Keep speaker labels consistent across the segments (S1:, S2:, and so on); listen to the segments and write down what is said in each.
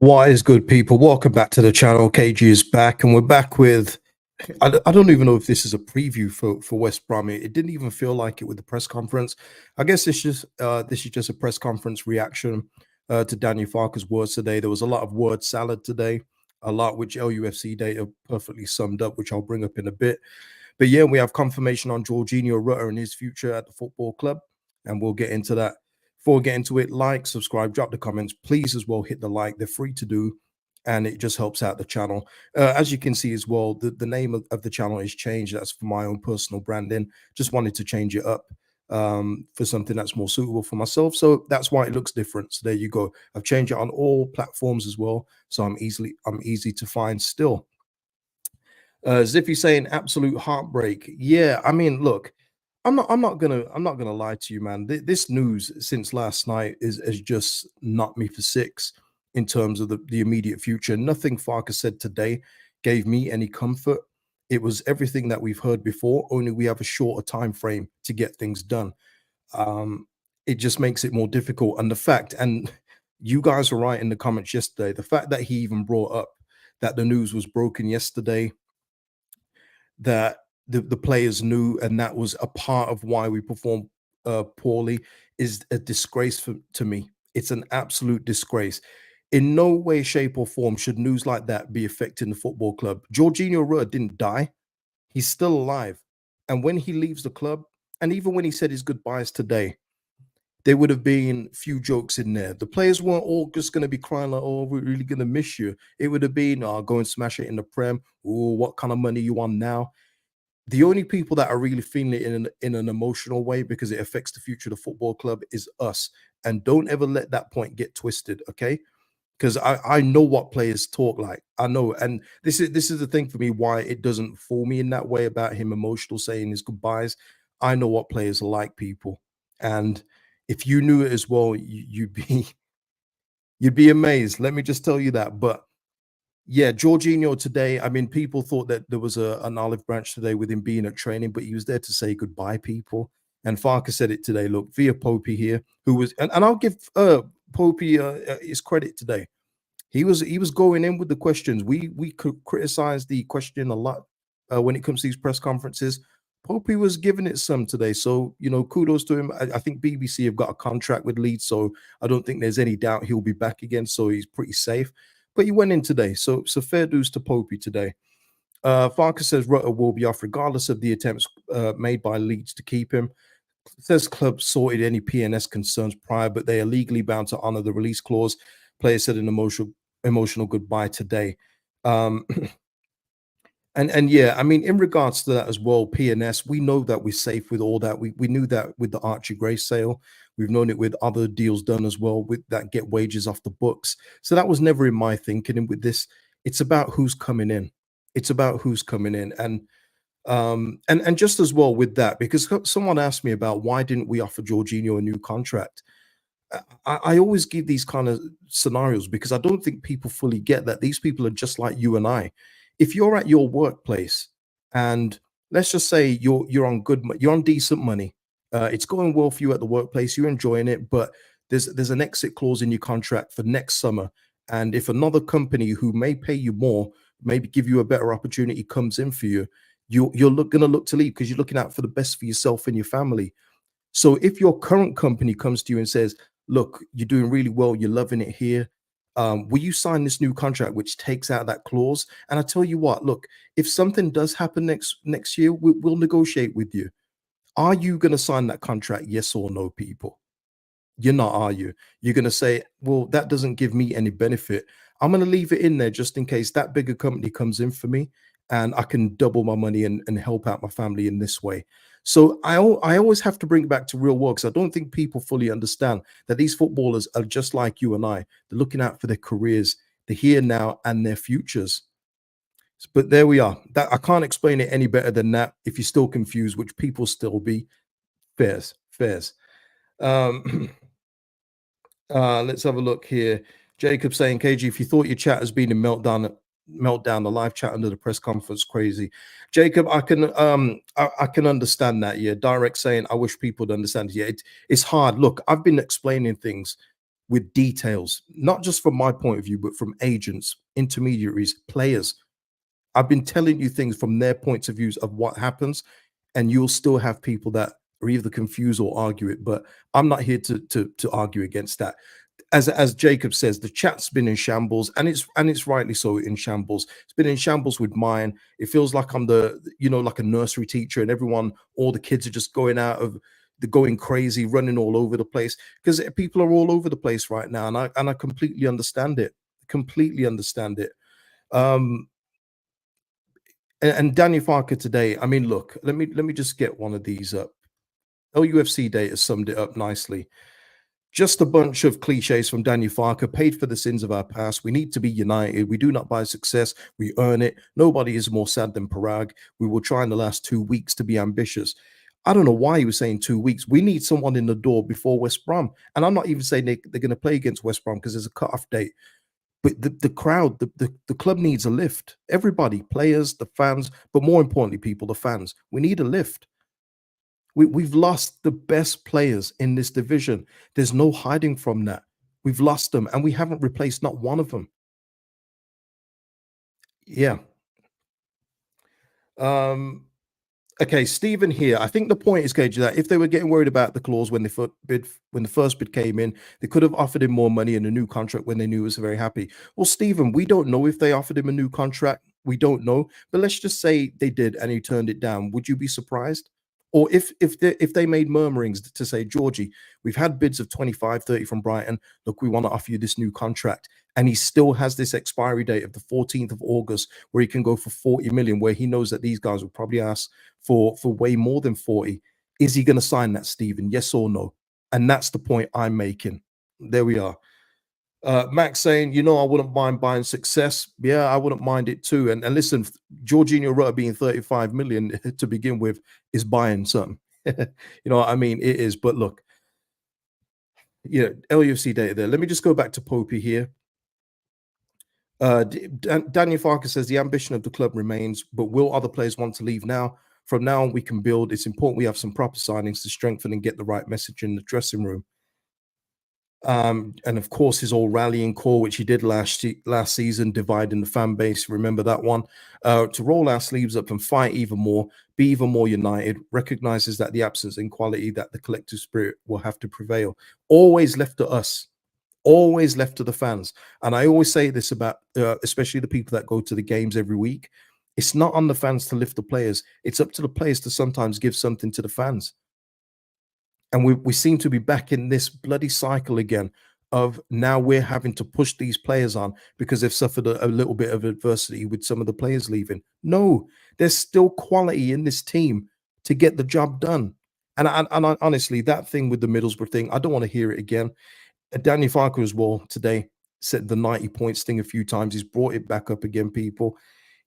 S1: What is good, people? Welcome back to the channel. KG is back, and we're back with. I don't even know if this is a preview for West Brom. It didn't even feel like it with the press conference. I guess this is just a press conference reaction to Daniel Farke's words today. There was a lot of word salad today, a lot which LUFC data perfectly summed up, which I'll bring up in a bit. But yeah, we have confirmation on Georginio Rutter and his future at the football club, and we'll get into that. Before we get into it, like, subscribe, drop the comments. Please as well hit the like. They're free to do, and it just helps out the channel. As you can see as well, the name of the channel is changed. That's for my own personal branding. Just wanted to change it up for something that's more suitable for myself. So that's why it looks different. So there you go. I've changed it on all platforms as well. So I'm easy to find still. Zippy saying absolute heartbreak. Yeah, I mean, look, I'm not gonna lie to you, man. This news since last night has just knocked me for six in terms of the immediate future. Nothing Farke said today gave me any comfort. It was everything that we've heard before, only we have a shorter time frame to get things done. Um, it just makes it more difficult. And the fact, and you guys were right in the comments yesterday, the fact that he even brought up that the news was broken yesterday, that the players knew, and that was a part of why we performed poorly, is a disgrace to me. It's an absolute disgrace. In no way, shape, or form should news like that be affecting the football club. Georginio Rutter didn't die. He's still alive. And when he leaves the club, and even when he said his goodbyes today, there would have been few jokes in there. The players weren't all just going to be crying like, "Oh, we're really going to miss you." It would have been, "Oh, go and smash it in the Prem. Oh, what kind of money you on now?" The only people that are really feeling it in an emotional way because it affects the future of the football club is us. And don't ever let that point get twisted, okay? Because I know what players talk like. I know, and this is the thing for me why it doesn't fool me in that way about him emotional saying his goodbyes. I know what players are like, people, and if you knew it as well, you'd be you'd be amazed. Let me just tell you that. But yeah, Georginio today, I mean, people thought that there was an olive branch today with him being at training, but he was there to say goodbye, people. And Farke said it today. Look, via Popey here, who was, and I'll give Popey his credit today. He was going in with the questions. We could criticize the question a lot when it comes to these press conferences. Popey was giving it some today. So, kudos to him. I think BBC have got a contract with Leeds, so I don't think there's any doubt he'll be back again. So he's pretty safe. But he went in today. So fair dues to Popey today. Farke says Rutter will be off regardless of the attempts made by Leeds to keep him. Says club sorted any PNS concerns prior, but they are legally bound to honor the release clause. Player said an emotional goodbye today. And yeah, I mean, in regards to that as well, PNS, we know that we're safe with all that. We knew that with the Archie Gray sale. We've known it with other deals done as well with that get wages off the books. So that was never in my thinking. And with this, it's about who's coming in. It's about who's coming in. And just as well with that, because someone asked me about why didn't we offer Georginio a new contract? I always give these kind of scenarios because I don't think people fully get that these people are just like you and I. If you're at your workplace and let's just say you're on decent money, it's going well for you at the workplace, you're enjoying it, but there's an exit clause in your contract for next summer, and if another company who may pay you more, maybe give you a better opportunity going to look to leave because you're looking out for the best for yourself and your family. So if your current company comes to you and says, "Look, you're doing really well, you're loving it here. Will you sign this new contract which takes out that clause?" And I tell you what, look, if something does happen next year, we'll negotiate with you. Are you going to sign that contract? Yes or no, people? You're not, are you? You're going to say, "Well, that doesn't give me any benefit. I'm going to leave it in there just in case that bigger company comes in for me and I can double my money and help out my family in this way." So I always have to bring it back to real work because I don't think people fully understand that these footballers are just like you and I. They're looking out for their careers, the here now, and their futures. But there we are. That I can't explain it any better than that. If you're still confused, which people still be, fairs. Um, let's have a look here. Jacob saying, "KG, if you thought your chat has been in meltdown, the live chat under the press conference crazy." Jacob, I can understand that. Yeah, direct saying, "I wish people would understand." Yeah, it's hard. Look, I've been explaining things with details, not just from my point of view, but from agents, intermediaries, players. I've been telling you things from their points of views of what happens, and you'll still have people that are either confused or argue it. But I'm not here to argue against that. As Jacob says, the chat's been in shambles, and it's rightly so in shambles. It's been in shambles with mine. It feels like I'm like a nursery teacher, and all the kids are just going out of the going crazy, running all over the place because people are all over the place right now, and I completely understand it. Completely understand it. Um, and Daniel Farke today. I mean, look, let me just get one of these up. LUFC data summed it up nicely. Just a bunch of cliches from Daniel Farke, paid for the sins of our past. We need to be united. We do not buy success, we earn it. Nobody is more sad than Parag. We will try in the last 2 weeks to be ambitious. I don't know why he was saying 2 weeks. We need someone in the door before West Brom. And I'm not even saying they're going to play against West Brom because there's a cut-off date. But the crowd, the club needs a lift. Everybody, players, the fans, but more importantly, people, the fans. We need a lift. We've lost the best players in this division. There's no hiding from that. We've lost them, and we haven't replaced not one of them. Yeah. Um, Okay, Stephen here. I think the point is, Gage, that if they were getting worried about the clause when the first bid came in, they could have offered him more money and a new contract when they knew he was very happy. Well, Stephen, we don't know if they offered him a new contract. We don't know, but let's just say they did and he turned it down. Would you be surprised? Or if they made murmurings to say, Georgie, we've had bids of 25, 30 from Brighton. Look, we want to offer you this new contract. And he still has this expiry date of the 14th of August where he can go for 40 million, where he knows that these guys will probably ask for way more than 40. Is he going to sign that, Stephen? Yes or no? And that's the point I'm making. There we are. Max saying, I wouldn't mind buying success. Yeah, I wouldn't mind it too. And listen, Georginio Rutter being 35 million to begin with is buying something. You know what I mean? It is. But look, LUFC data there. Let me just go back to Popey here. Daniel Farke says the ambition of the club remains, but will other players want to leave now? From now on, we can build. It's important we have some proper signings to strengthen and get the right message in the dressing room. And of course, his old rallying call, which he did last season, dividing the fan base. Remember that one? To roll our sleeves up and fight even more, be even more united. Recognizes that the absence in quality, that the collective spirit will have to prevail. Always left to us. Always left to the fans. And I always say this about, especially the people that go to the games every week. It's not on the fans to lift the players. It's up to the players to sometimes give something to the fans. And we seem to be back in this bloody cycle again of now we're having to push these players on because they've suffered a little bit of adversity with some of the players leaving. No, there's still quality in this team to get the job done. And honestly, that thing with the Middlesbrough thing, I don't want to hear it again. Daniel Farke as well today said the 90 points thing a few times. He's brought it back up again, people.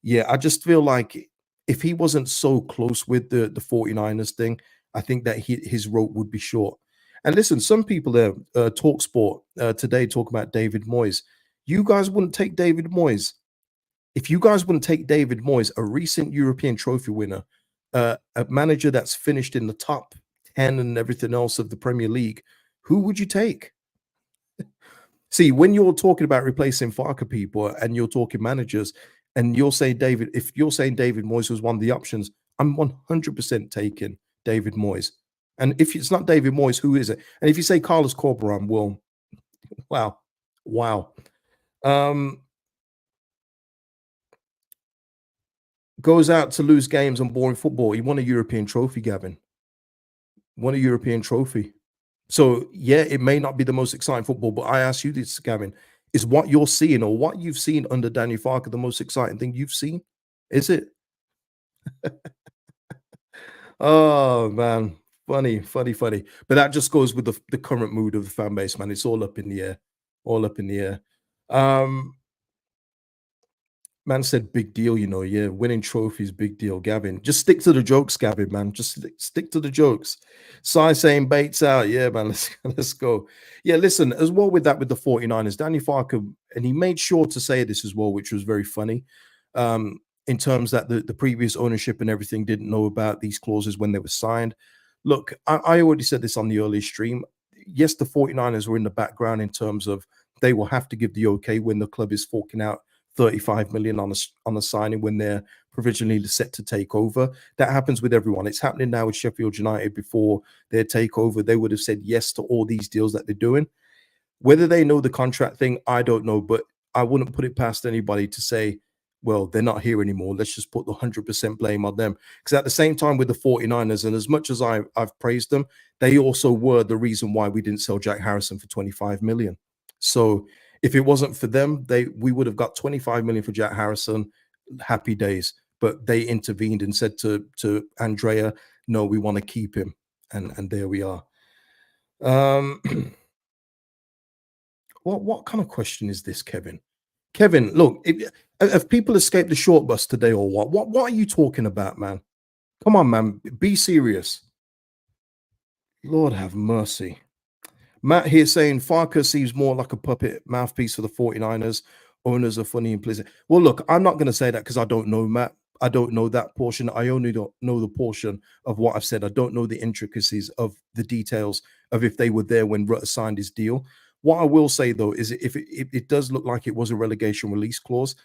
S1: Yeah, I just feel like if he wasn't so close with the 49ers thing, I think that his rope would be short. And listen, some people there, Talk Sport today, talk about David Moyes. You guys wouldn't take David Moyes. If you guys wouldn't take David Moyes, a recent European trophy winner, a manager that's finished in the top 10 and everything else of the Premier League, who would you take? See, when you're talking about replacing Farke people and you're talking managers, and you're saying if you're saying David Moyes was one of the options, I'm 100% taking David Moyes. And if it's not David Moyes, who is it? And if you say Carlos Corberan, well, wow. Goes out to lose games on boring football. He won a European trophy, Gavin. Won a European trophy. So, yeah, it may not be the most exciting football, but I ask you this, Gavin, is what you're seeing or what you've seen under Daniel Farke the most exciting thing you've seen? Is it? Oh, man. Funny, funny, funny. But that just goes with the current mood of the fan base, man. It's all up in the air. All up in the air. Man said big deal, yeah, winning trophies, big deal, Gavin. Just stick to the jokes, Gavin, man. Just stick to the jokes. Sai saying baits out. Yeah, man, let's go. Yeah, listen, as well with that, with the 49ers, Danny Farke, and he made sure to say this as well, which was very funny, in terms that the previous ownership and everything didn't know about these clauses when they were signed. Look, I already said this on the early stream. yes, the 49ers were in the background in terms of they will have to give the okay when the club is forking out 35 million on a signing when they're provisionally set to take over. That happens with everyone. It's happening now with Sheffield United. Before their takeover, they would have said yes to all these deals that they're doing. Whether they know the contract thing, I don't know, but I wouldn't put it past anybody to say, well, they're not here anymore. Let's just put the 100% blame on them. Because at the same time with the 49ers, and as much as I've praised them, they also were the reason why we didn't sell Jack Harrison for 25 million. So if it wasn't for them, we would have got 25 million for Jack Harrison. Happy days. But they intervened and said to Andrea, no, we want to keep him. And there we are. What kind of question is this, Kevin? Kevin, look, have people escaped the short bus today or what? What are you talking about, man? Come on, man. Be serious. Lord have mercy. Matt here saying Farke seems more like a puppet mouthpiece for the 49ers. Owners are funny and pleasant. Well, look, I'm not going to say that because I don't know, Matt. I don't know that portion. I only don't know the portion of what I've said. I don't know the intricacies of the details of if they were there when Rutter signed his deal. What I will say, though, is if it does look like it was a relegation release clause,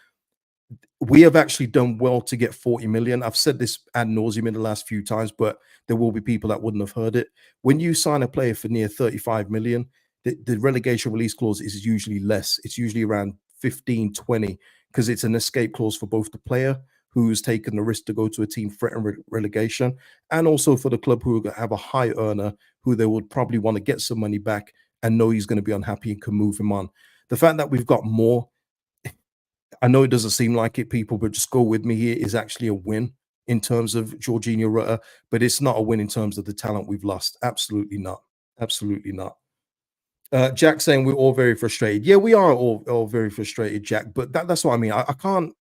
S1: we have actually done well to get 40 million. I've said this ad nauseum in the last few times, but there will be people that wouldn't have heard it. When you sign a player for near 35 million, the relegation release clause is usually less. It's usually around 15, 20, because it's an escape clause for both the player who's taken the risk to go to a team threatening relegation, and also for the club who have a high earner who they would probably want to get some money back and know he's going to be unhappy and can move him on. The fact that we've got more, I know it doesn't seem like it, people, but just go with me here, is actually a win in terms of Georginio Rutter, but it's not a win in terms of the talent we've lost. Absolutely not. Absolutely not. Jack saying we're all very frustrated. Yeah, we are all very frustrated, Jack. But that's what I mean. I can't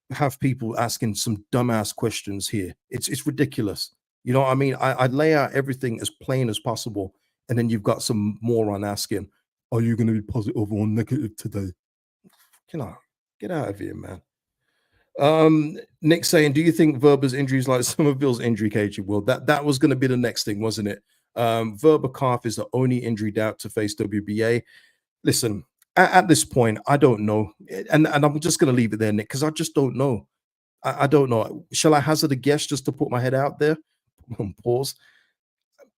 S1: have people asking some dumbass questions here. It's ridiculous. You know what I mean? I lay out everything as plain as possible, and then you've got some moron asking, "Are you going to be positive or negative today?" Get out of here, man. Nick saying, do you think Verbas injury is like Somerville's injury, KG? Well, that was going to be the next thing, wasn't it? Verba calf is the only injury doubt to face WBA. Listen, at this point, I don't know. And I'm just going to leave it there, Nick, because I just don't know. I don't know. Shall I hazard a guess just to put my head out there? Pause.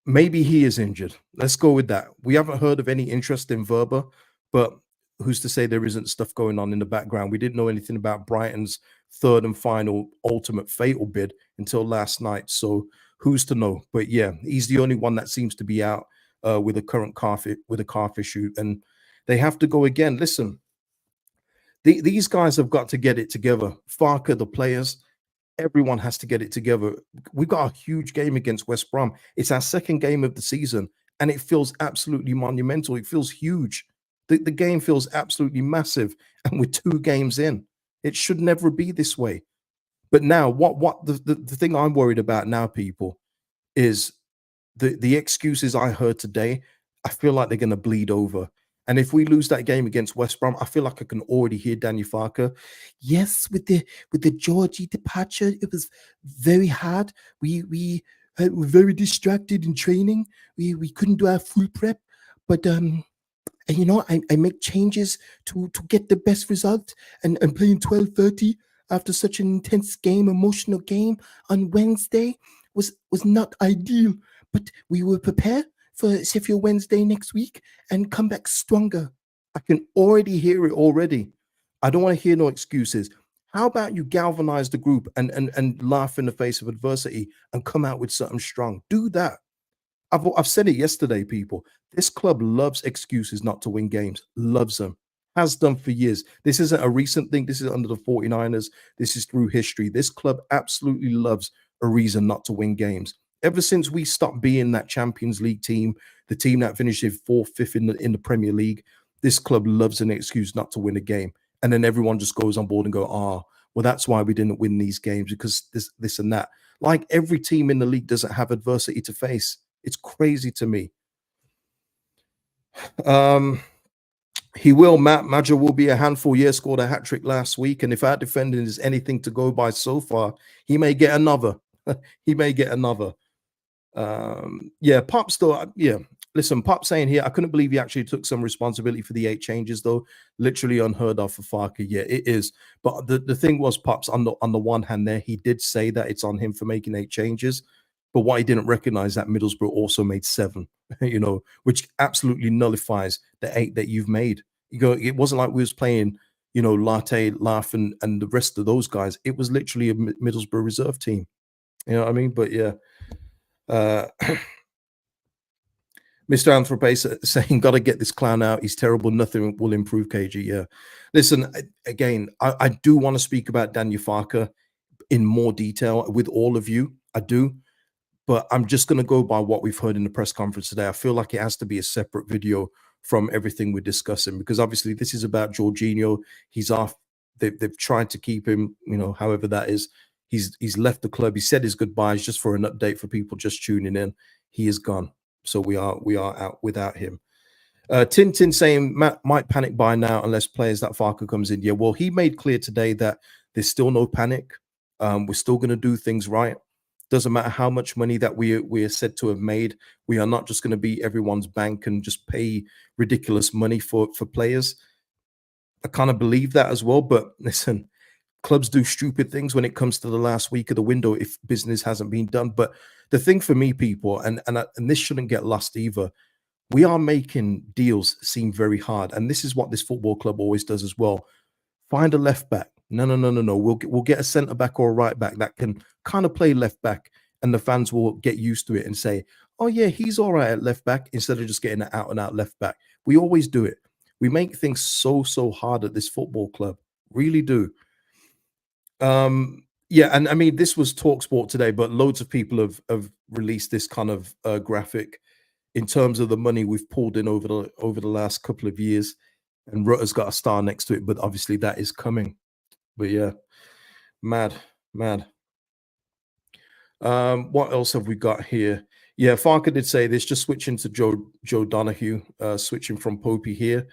S1: Maybe he is injured. Let's go with that. We haven't heard of any interest in Verba, but who's to say there isn't stuff going on in the background? We didn't know anything about Brighton's third and final ultimate fatal bid until last night. So who's to know? But yeah, he's the only one that seems to be out with a current calf issue, and they have to go again. Listen, these guys have got to get it together. Farke, the players, everyone has to get it together. We've got a huge game against West Brom. It's our second game of the season, and it feels absolutely monumental. It feels huge. The game feels absolutely massive, and we're 2 games in. It should never be this way. But now, the thing I'm worried about now, people, is the excuses I heard today. I feel like they're going to bleed over. And if we lose that game against West Brom, I feel like I can already hear Daniel Farke. Yes, with the Georgie departure, it was very hard. We were very distracted in training. We couldn't do our full prep, but you know, I make changes to get the best result. And playing 12:30 after such an intense game, emotional game on Wednesday was not ideal. But we will prepare for Sheffield Wednesday next week and come back stronger. I can already hear it already. I don't want to hear no excuses. How about you galvanize the group and laugh in the face of adversity and come out with something strong? Do that. I've said it yesterday, people. This club loves excuses not to win games, loves them, has done for years. This isn't a recent thing. This is under the 49ers. This is through history. This club absolutely loves a reason not to win games. Ever since we stopped being that Champions League team, the team that finished fourth, fifth in the Premier League, this club loves an excuse not to win a game. And then everyone just goes on board and go, well, that's why we didn't win these games, because this and that. Like every team in the league doesn't have adversity to face. It's crazy to me. He will, Matt. Maja will be a handful. Yeah, scored a hat trick last week. And if our defending is anything to go by so far, he may get another. He may get another. Yeah, Pop still, yeah. Listen, Pop saying here, I couldn't believe he actually took some responsibility for the 8 changes, though. Literally unheard of for Farke. Yeah, it is. But the thing was, Pops, on the one hand, there he did say that it's on him for making 8 changes. But what he didn't recognize that Middlesbrough also made 7, which absolutely nullifies the 8 that you've made. You go, it wasn't like we was playing, Latte, Laugh, and the rest of those guys. It was literally a Middlesbrough reserve team. You know what I mean? But yeah. Uh Mr. Anthrope saying, "Got to get this clown out. He's terrible. Nothing will improve KG." Yeah. Listen, again, I do want to speak about Daniel Farke in more detail with all of you. I do, but I'm just going to go by what we've heard in the press conference today. I feel like it has to be a separate video from everything we're discussing because obviously this is about Georginio. He's off. They've tried to keep him, however that is. He's left the club. He said his goodbyes. Just for an update for people just tuning in, he is gone. So we are out without him. Tintin saying Matt might panic by now unless players that Farke comes in. Yeah, well, he made clear today that there's still no panic. We're still going to do things right. Doesn't matter how much money that we are said to have made. We are not just going to be everyone's bank and just pay ridiculous money for players. I kind of believe that as well. But listen, clubs do stupid things when it comes to the last week of the window if business hasn't been done. But the thing for me, people, and this shouldn't get lost either, we are making deals seem very hard, and this is what this football club always does as well. Find a left back. No, no, no, no, no. We'll get a centre back or a right back that can kind of play left back, and the fans will get used to it and say, "Oh yeah, he's all right at left back," instead of just getting an out and out left back. We always do it. We make things so hard at this football club. Really do. Yeah, and I mean this was Talk Sport today, but loads of people have released this kind of graphic in terms of the money we've pulled in over the last couple of years, and Rutter's got a star next to it, but obviously that is coming. But yeah, mad, mad. What else have we got here? Yeah, Farke did say this. Just switching to Joe Donahue, switching from Popey here.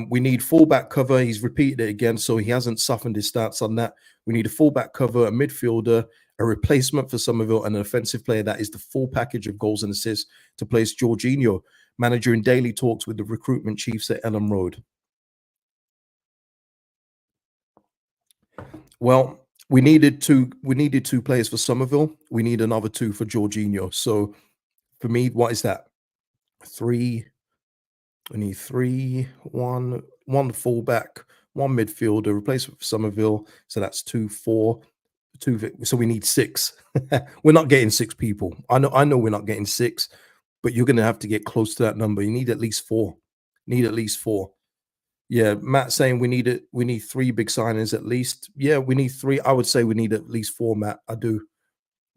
S1: We need fullback cover. He's repeated it again, so he hasn't softened his stance on that. We need a fullback cover, a midfielder, a replacement for Somerville, and an offensive player that is the full package of goals and assists to place Georginio. Manager in daily talks with the recruitment chiefs at Elm Road. Well, we needed two. We needed 2 players for Somerville. We need another 2 for Georginio. So for me, what is that? 3. We need 3, 1 fullback, 1 midfielder, replacement for Somerville. So that's 2, 4, 2. So we need 6. We're not getting 6 people. I know we're not getting 6, but you're going to have to get close to that number. You need at least 4. Need at least 4. Yeah, Matt saying we need it. We need 3 big signings at least. Yeah, we need 3. I would say we need at least 4, Matt. I do.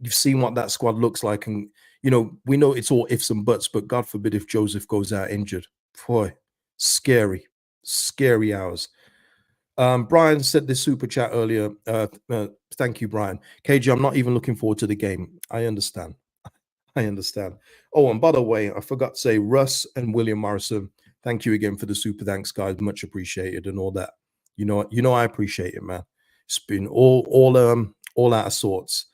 S1: You've seen what that squad looks like, and we know it's all ifs and buts, but God forbid if Joseph goes out injured. Boy, scary, scary hours. Brian said this super chat earlier. Thank you, Brian. KG, I'm not even looking forward to the game. I understand. I understand. Oh, and by the way, I forgot to say, Russ and William Morrison, thank you again for the super thanks, guys. Much appreciated and all that. I appreciate it, man. It's been all out of sorts.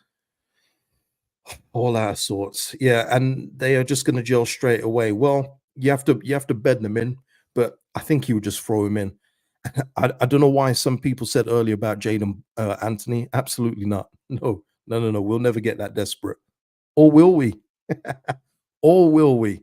S1: All out of sorts. Yeah, and they are just going to gel straight away. Well, you have to bed them in, but I think he would just throw him in. I don't know why some people said earlier about Jaden Anthony. Absolutely not. No, no, no, no. We'll never get that desperate. Or will we? Or will we?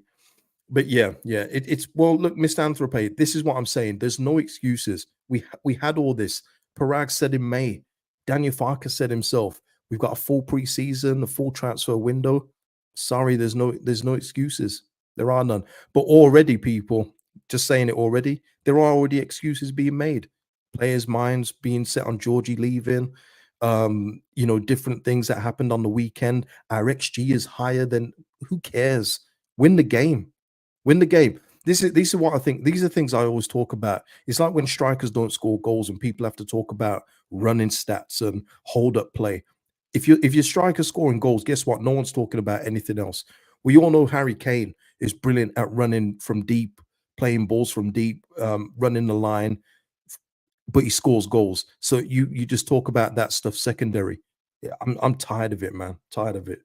S1: But yeah, yeah. It's well. Look, Mr. Anthrope. This is what I'm saying. There's no excuses. We had all this. Parag said in May. Daniel Farke said himself. We've got a full preseason, a full transfer window. Sorry, there's no excuses. There are none. But already, people, just saying it already, there are already excuses being made. Players' minds being set on Georgie leaving. Different things that happened on the weekend. Our XG is higher than who cares? Win the game. Win the game. These are what I think. These are things I always talk about. It's like when strikers don't score goals and people have to talk about running stats and hold up play. If your striker's scoring goals, guess what? No one's talking about anything else. We all know Harry Kane is brilliant at running from deep, playing balls from deep, running the line, but he scores goals. So you just talk about that stuff secondary. Yeah, I'm tired of it, man. Tired of it.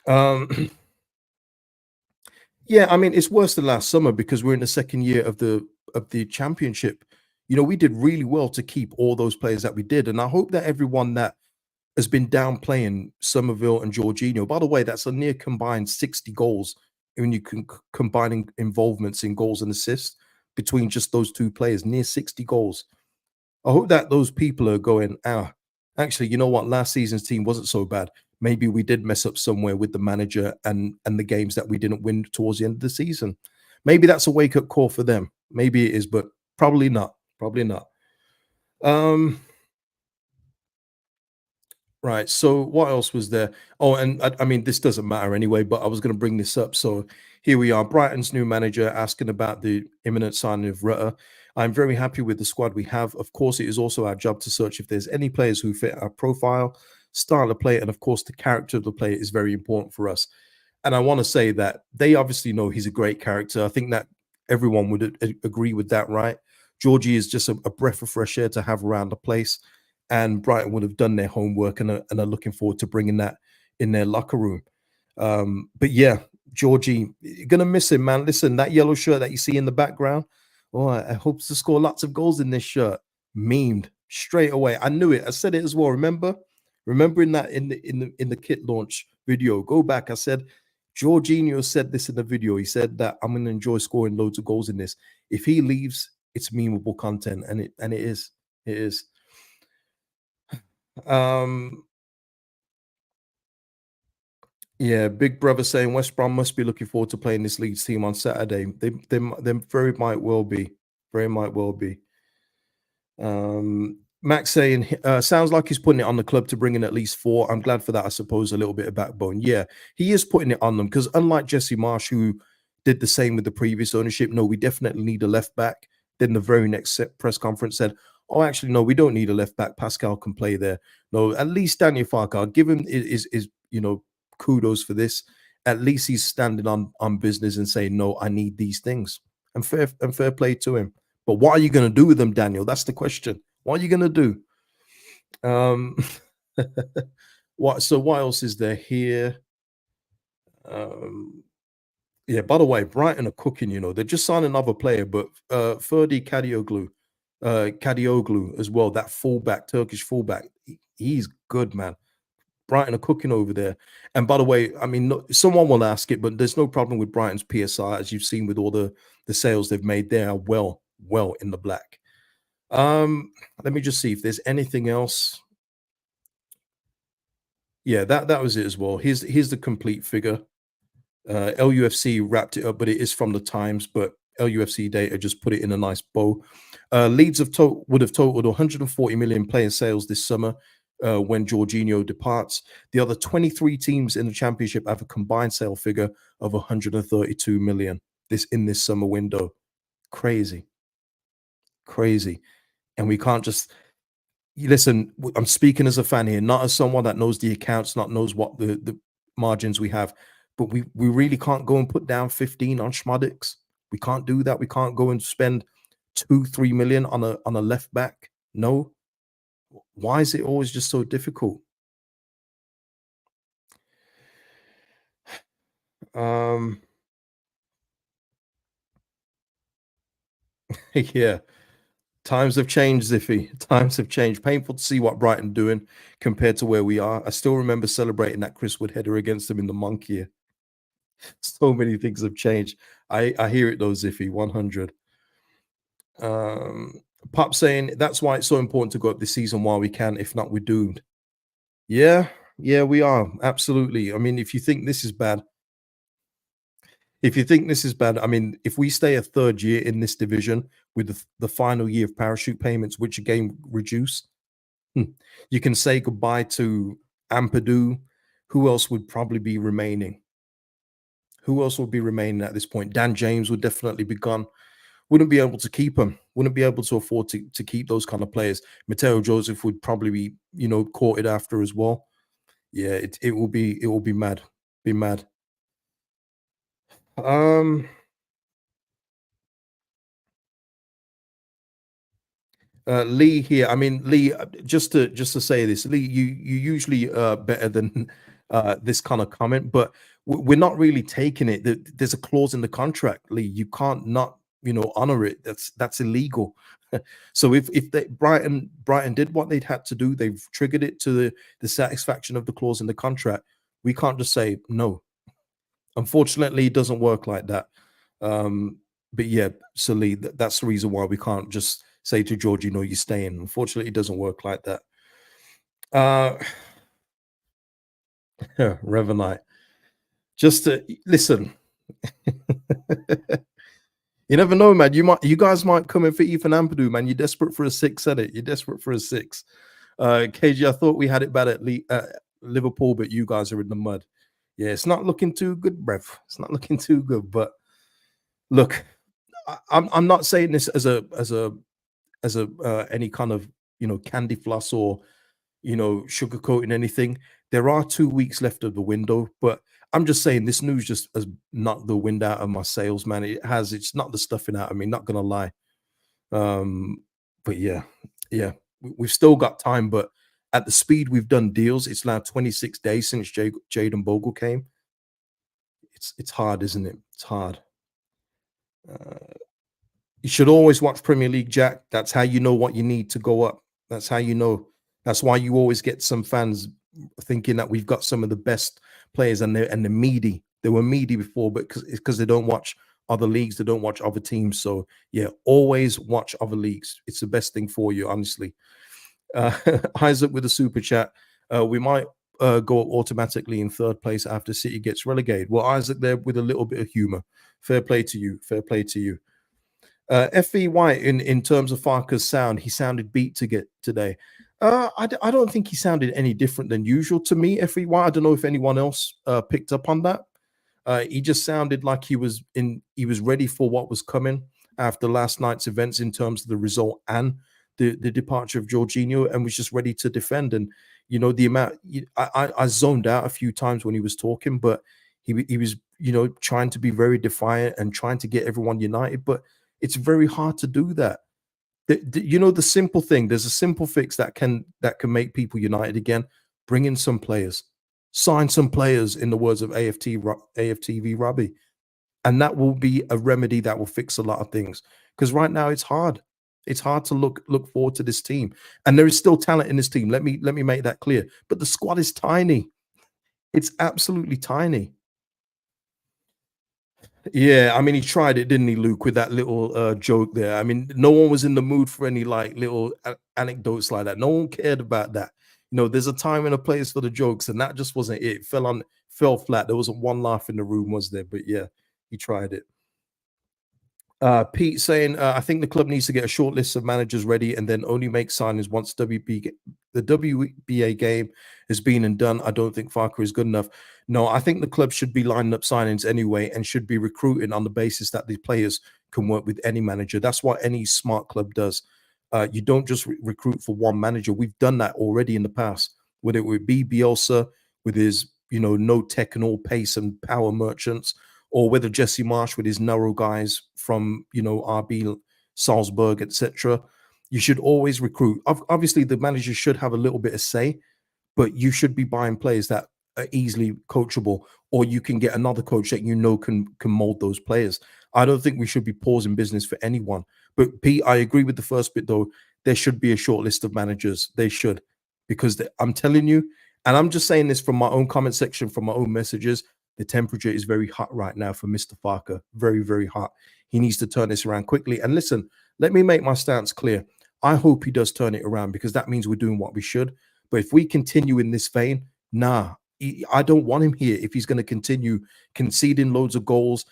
S1: Um Yeah, I mean, it's worse than last summer because we're in the second year of the championship. You know, we did really well to keep all those players that we did, and I hope that everyone that has been downplaying Somerville and Georginio. By the way, that's a near combined 60 goals when you can combining involvements in goals and assists between just those two players, near 60 goals. I hope that those people are going, actually, you know what? Last season's team wasn't so bad. Maybe we did mess up somewhere with the manager and the games that we didn't win towards the end of the season. Maybe that's a wake up call for them. Maybe it is, but probably not. Probably not. Um, Right. So what else was there? Oh, and I mean, this doesn't matter anyway, but I was going to bring this up. So here we are, Brighton's new manager asking about the imminent signing of Rutter. I'm very happy with the squad we have. Of course, it is also our job to search if there's any players who fit our profile, style of play, and of course, the character of the player is very important for us. And I want to say that they obviously know he's a great character. I think that everyone would agree with that, right? Georgie is just a breath of fresh air to have around the place, and Brighton would have done their homework and are looking forward to bringing that in their locker room. But yeah, Georgie, you're gonna miss him, man. Listen, that yellow shirt that you see in the background. Oh, I hope to score lots of goals in this shirt. Memed straight away. I knew it. I said it as well. Remember in that in the kit launch video. Go back. I said Georginio said this in the video. He said that I'm gonna enjoy scoring loads of goals in this. If he leaves, it's memeable content, and it is. It is. Um, yeah, Big Brother saying West Brom must be looking forward to playing this Leeds team on Saturday. They very might well be, very might well be. Max saying sounds like he's putting it on the club to bring in at least four. I'm glad for that. I suppose a little bit of backbone. Yeah, he is putting it on them because unlike Jesse Marsh, who did the same with the previous ownership, no, we definitely need a left back. Then the very next press conference said, "Oh, actually, no, we don't need a left back. Pascal can play there." No, at least Daniel Farke, I'll give him is kudos for this. At least he's standing on business and saying, "No, I need these things," and fair play to him. But what are you going to do with them, Daniel? That's the question. What are you going to do? Um, what? So what else is there here? Um, yeah. By the way, Brighton are cooking. You know, they just signed another player, but Ferdi Kadioglu as well. That fullback, Turkish fullback, he's good, man. Brighton are cooking over there. And by the way, I mean, someone will ask it, but there's no problem with Brighton's PSR, as you've seen with all the sales they've made. They are well in the black. Let me just see if there's anything else. Yeah, that was it as well. Here's the complete figure. LUFC wrapped it up, but it is from the Times, but LUFC data just put it in a nice bow. Leeds would have totaled 140 million player sales this summer when Georginio departs. The other 23 teams in the championship have a combined sale figure of 132 million this summer window. Crazy, crazy. And we can't just listen. I'm speaking as a fan here, not as someone that knows the accounts, not knows what the margins we have. But we really can't go and put down 15 on Schmodix. We can't do that. We can't go and spend 2-3 million on a left back. No. Why is it always just so difficult? Um, yeah. Times have changed, Ziffy. Times have changed. Painful to see what Brighton doing compared to where we are. I still remember celebrating that Chris Wood header against them in the monkey. So many things have changed. I hear it though, Ziffy, 100. Um, Pop saying that's why it's so important to go up this season while we can. If not, we're doomed. Yeah, yeah, we are absolutely. I mean, if you think this is bad, I mean, if we stay a third year in this division with the final year of parachute payments, which again reduce, hmm, you can say goodbye to Ampadu. Who else would probably be remaining? Who else would be remaining at this point? Dan James would definitely be gone. Wouldn't be able to keep him. Wouldn't be able to afford to keep those kind of players. Mateo Joseph would probably be, courted after as well. Yeah, it will be mad. Be mad. Um Lee here. I mean, Lee, just to say this, Lee, you usually better than this kind of comment, but we're not really taking it. There's a clause in the contract, Lee. You can't not, honor it. That's illegal. So if they Brighton did what they'd had to do, they've triggered it to the satisfaction of the clause in the contract. We can't just say no. Unfortunately, it doesn't work like that. But yeah, so Lee, that's the reason why we can't just say to George, you're staying. Unfortunately, it doesn't work like that. Revenite. Just to listen. You never know, man. You guys might come in for Ethan Ampadu, man. You're desperate for a six, at it. You're desperate for a six. KG, I thought we had it bad at Liverpool, but you guys are in the mud. Yeah, it's not looking too good, bruv. It's not looking too good. But look, I'm not saying this as a any kind of candy floss or sugarcoating anything. There are 2 weeks left of the window, but I'm just saying this news just has knocked the wind out of my sails, man. It's not the stuffing out of me, not gonna lie. But yeah, we've still got time, but at the speed we've done deals, it's now 26 days since Jaden Bogle came. It's hard, isn't it? It's hard. You should always watch Premier League, Jack. That's how you know what you need to go up. That's how you know. That's why you always get some fans thinking that we've got some of the best players, and they're meaty. They were meaty before, but because they don't watch other leagues, they don't watch other teams. So yeah, always watch other leagues. It's the best thing for you, honestly. Isaac with a super chat. We might go automatically in third place after City gets relegated. Well, Isaac there with a little bit of humor. Fair play to you. Fair play to you. FVY in terms of Farkes Sound, he sounded beat to get today. I don't think he sounded any different than usual to me. FVY, I don't know if anyone else picked up on that. He just sounded like he was ready for what was coming after last night's events in terms of the result and the departure of Georginio, and was just ready to defend. And the amount I zoned out a few times when he was talking, but he was trying to be very defiant and trying to get everyone united, but it's very hard to do that. The simple thing, there's a simple fix that can make people united again. Bring in some players, sign some players, in the words of AFTV Robbie, and that will be a remedy that will fix a lot of things. Because right now it's hard. It's hard to look forward to this team, and there is still talent in this team. Let me make that clear. But the squad is tiny. It's absolutely tiny. Yeah, I mean, he tried it, didn't he, Luke, with that little joke there. I mean, no one was in the mood for any like little anecdotes like that. No one cared about that. There's a time and a place for the jokes, and that just wasn't it. It fell flat. There wasn't one laugh in the room, was there? But yeah, he tried it. Pete saying, I think the club needs to get a short list of managers ready and then only make signings once the WBA game has been and done. I don't think Farke is good enough. No, I think the club should be lining up signings anyway and should be recruiting on the basis that the players can work with any manager. That's what any smart club does. You don't just recruit for one manager. We've done that already in the past, whether it would be Bielsa with his, no tech and all pace and power merchants, or whether Jesse Marsh with his narrow guys from RB Salzburg, etc. You should always recruit. Obviously, the manager should have a little bit of say, but you should be buying players that are easily coachable, or you can get another coach that can mold those players. I don't think we should be pausing business for anyone. But Pete, I agree with the first bit though. There should be a short list of managers. They should, because I'm telling you, and I'm just saying this from my own comment section, from my own messages. The temperature is very hot right now for Mr. Farke. Very, very hot. He needs to turn this around quickly. And listen, let me make my stance clear. I hope he does turn it around, because that means we're doing what we should. But if we continue in this vein, I don't want him here if he's going to continue conceding loads of goals,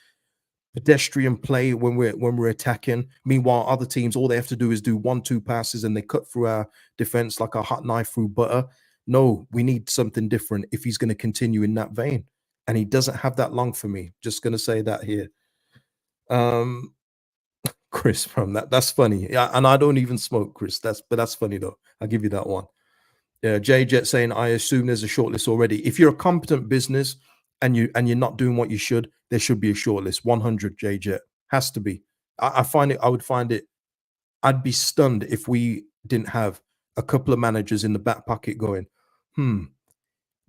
S1: pedestrian play when we're attacking. Meanwhile, other teams, all they have to do is do 1-2 passes and they cut through our defense like a hot knife through butter. No, we need something different if he's going to continue in that vein. And he doesn't have that long for me. Just going to say that here. Chris, from that's funny. Yeah, and I don't even smoke, Chris. That's funny though. I'll give you that one. Yeah, Jay Jet saying, I assume there's a shortlist already. If you're a competent business and you're not doing what you should, there should be a shortlist. 100, Jay Jet. Has to be. I would find it, I'd be stunned if we didn't have a couple of managers in the back pocket going,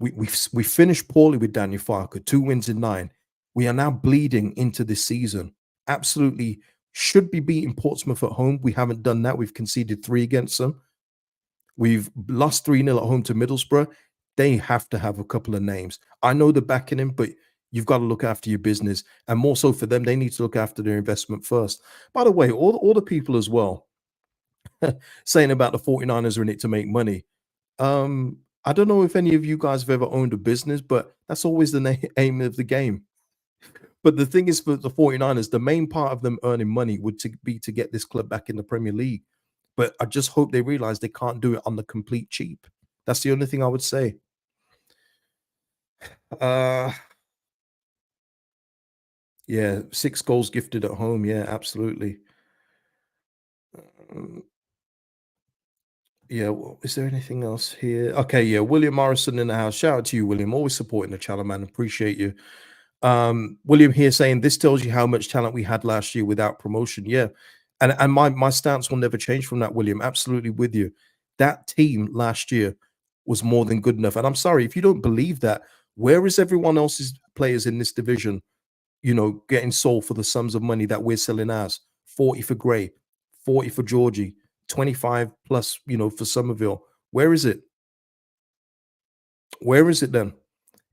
S1: We finished poorly with Daniel Farke, 2 wins in 9. We are now bleeding into this season. Absolutely should be beating Portsmouth at home. We haven't done that. We've conceded 3 against them. We've lost 3-0 at home to Middlesbrough. They have to have a couple of names. I know they're backing him, but you've got to look after your business. And more so for them, they need to look after their investment first. By the way, all the people as well saying about the 49ers are in it to make money. I don't know if any of you guys have ever owned a business, but that's always the aim of the game. But the thing is, for the 49ers, the main part of them earning money would be to get this club back in the Premier League. But I just hope they realize they can't do it on the complete cheap. That's the only thing I would say. Uh yeah, 6 goals gifted at home. Yeah, absolutely. Um, yeah, is there anything else here? Okay, yeah, William Morrison in the house. Shout out to you, William. Always supporting the channel, man. Appreciate you. William here saying this tells you how much talent we had last year without promotion. Yeah. And my stance will never change from that, William. Absolutely with you. That team last year was more than good enough. And I'm sorry if you don't believe that, where is everyone else's players in this division, getting sold for the sums of money that we're selling as 40 for Gray, 40 for Georgie, 25 plus, for Somerville. Where is it? Where is it then?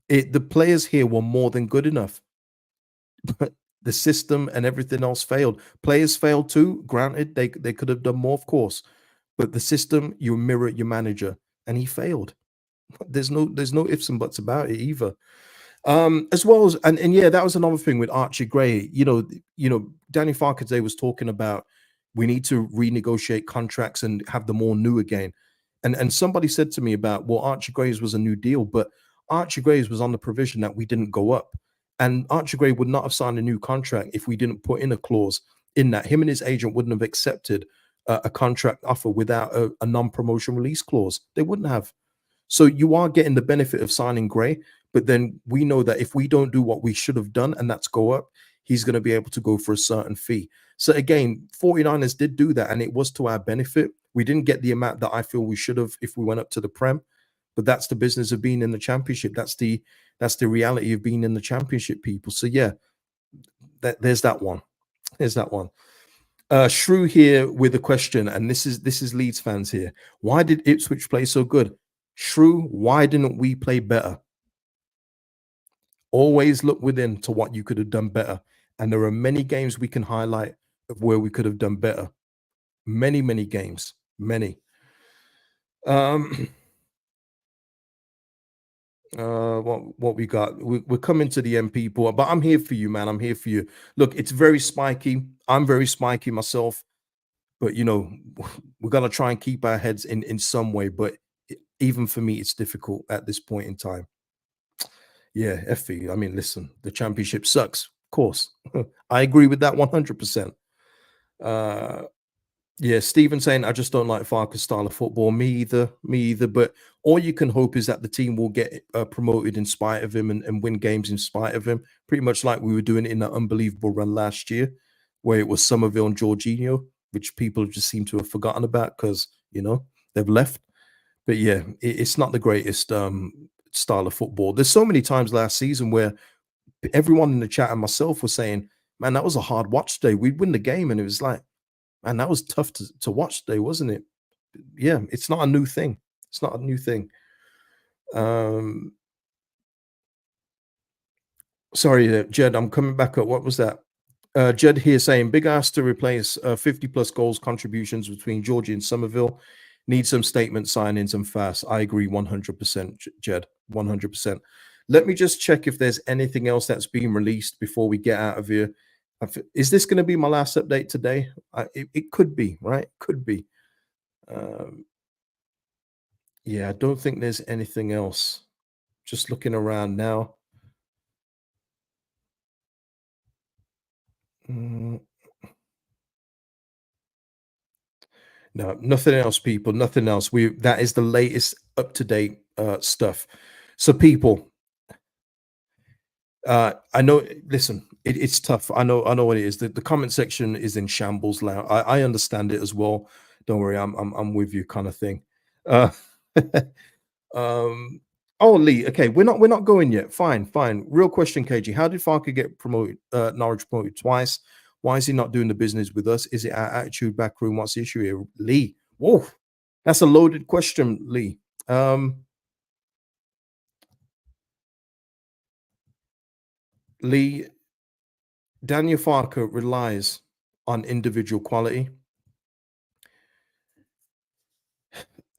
S1: The players here were more than good enough. But the system and everything else failed. Players failed too. Granted, they could have done more, of course. But the system, you mirror your manager, and he failed. There's no ifs and buts about it either. As well as and yeah, that was another thing with Archie Gray. Danny Farke today was talking about we need to renegotiate contracts and have them all new again. And somebody said to me about, well, Archie Gray's was a new deal, but Archie Gray's was on the provision that we didn't go up. And Archie Gray would not have signed a new contract if we didn't put in a clause in that him and his agent wouldn't have accepted a contract offer without a non-promotion release clause. They wouldn't have. So you are getting the benefit of signing Gray, but then we know that if we don't do what we should have done, and that's go up, he's going to be able to go for a certain fee. So again, 49ers did do that, and it was to our benefit. We didn't get the amount that I feel we should have if we went up to the Prem, but that's the business of being in the championship. That's the reality of being in the championship, people. So yeah, there's that one. There's that one. Shrew here with a question, and this is Leeds fans here. Why did Ipswich play so good? Shrew, why didn't we play better? Always look within to what you could have done better. And there are many games we can highlight of where we could have done better. Many, many games. Many. Um what we got? We're coming to the end, people, but I'm here for you, man. I'm here for you. Look, it's very spiky. I'm very spiky myself, but we're gonna try and keep our heads in some way. But even for me, it's difficult at this point in time. Yeah, Effie. I mean, listen, the championship sucks. Of course, I agree with that 100%. Uh, yeah, Stephen saying I just don't like Farker's style of football. Me either. Me either. But all you can hope is that the team will get promoted in spite of him and win games in spite of him. Pretty much like we were doing in that unbelievable run last year, where it was Somerville and Georginio, which people just seem to have forgotten about because they've left. But yeah, it's not the greatest style of football. There's so many times last season where everyone in the chat and myself were saying, "Man, that was a hard watch day. We'd win the game," and it was like, "Man, that was tough to watch today, wasn't it?" Yeah, it's not a new thing. It's not a new thing. Um, Sorry, Jed, I'm coming back up. What was that? Jed here saying big ass to replace 50 plus goals contributions between Georgie and Somerville. Need some statement signings and fast. I agree 100%, Jed. 100%. Let me just check if there's anything else that's been released before we get out of here. Is this going to be my last update today? It could be, right? Could be. Um, yeah, I don't think there's anything else. Just looking around now. Mm, no, nothing else, people. Nothing else. That is the latest up to date stuff. So, people, I know. Listen, it's tough. I know what it is. The comment section is in shambles now. I understand it as well. Don't worry, I'm with you, kind of thing. Uh, um, Oh, Lee. Okay, we're not going yet. Fine, fine. Real question, KG. How did Farke get promoted? Norwich promoted twice. Why is he not doing the business with us? Is it our attitude back room? What's the issue here, Lee? Whoa, that's a loaded question, Lee. Lee, Daniel Farke relies on individual quality,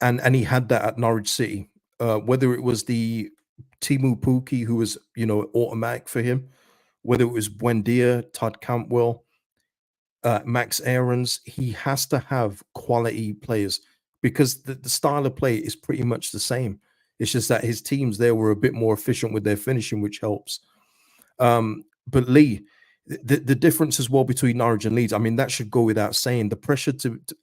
S1: and he had that at Norwich City. Whether it was the Timu Puki, who was automatic for him, whether it was Buendia, Todd Campbell, Max Aarons, he has to have quality players because the style of play is pretty much the same. It's just that his teams there were a bit more efficient with their finishing, which helps. But Lee, the difference as well between Norwich and Leeds, I mean, that should go without saying. The pressure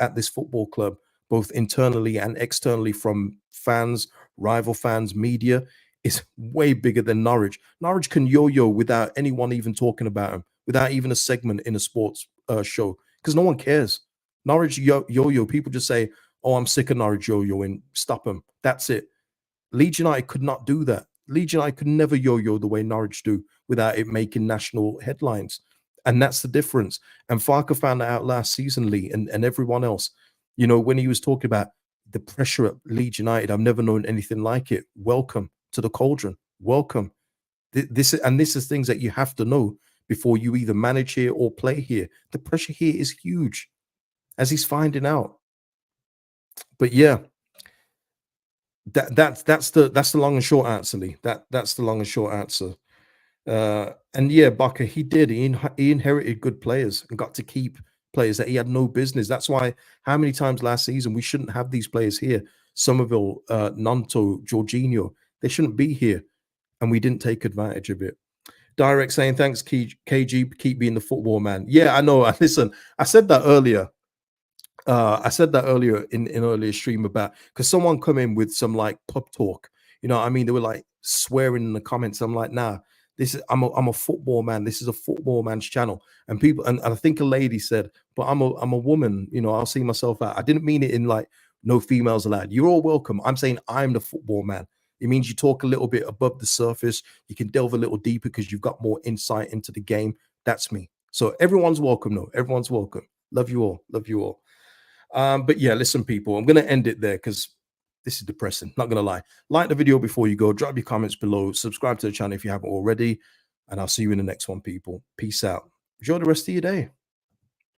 S1: at this football club, both internally and externally from fans, rival fans, media, is way bigger than Norwich. Norwich can yo-yo without anyone even talking about him, without even a segment in a sports show, because no one cares. Norwich yo-yo, people just say, "Oh, I'm sick of Norwich yo-yo," and stop them. That's it. Leeds United could not do that. Leeds United could never yo-yo the way Norwich do without it making national headlines. And that's the difference. And Farke found that out last season, Lee, and everyone else. When he was talking about the pressure at Leeds United, I've never known anything like it. Welcome to the cauldron. Welcome. This is things that you have to know before you either manage here or play here. The pressure here is huge, as he's finding out. But yeah, that's the long and short answer, Lee. That's the long and short answer. And yeah, Barker, he inherited good players and got to keep players that he had no business. That's why how many times last season we shouldn't have these players here. Somerville, Nanto, Georginio, they shouldn't be here, and we didn't take advantage of it. Direct saying thanks, KG, keep being the football man. Yeah, I know. Listen, I said that earlier. I said that earlier in earlier stream about because someone come in with some like pub talk. What I mean, they were like swearing in the comments. I'm like, nah, this is I'm a football man. This is a football man's channel. And people and I think a lady said, but I'm a woman. I'll see myself out. I didn't mean it in like no females allowed. You're all welcome. I'm saying I'm the football man. It means you talk a little bit above the surface. You can delve a little deeper because you've got more insight into the game. That's me. So everyone's welcome. No, everyone's welcome. Love you all. Love you all. But yeah, listen, people, I'm going to end it there because this is depressing. Not going to lie. Like the video before you go. Drop your comments below. Subscribe to the channel if you haven't already. And I'll see you in the next one, people. Peace out. Enjoy the rest of your day.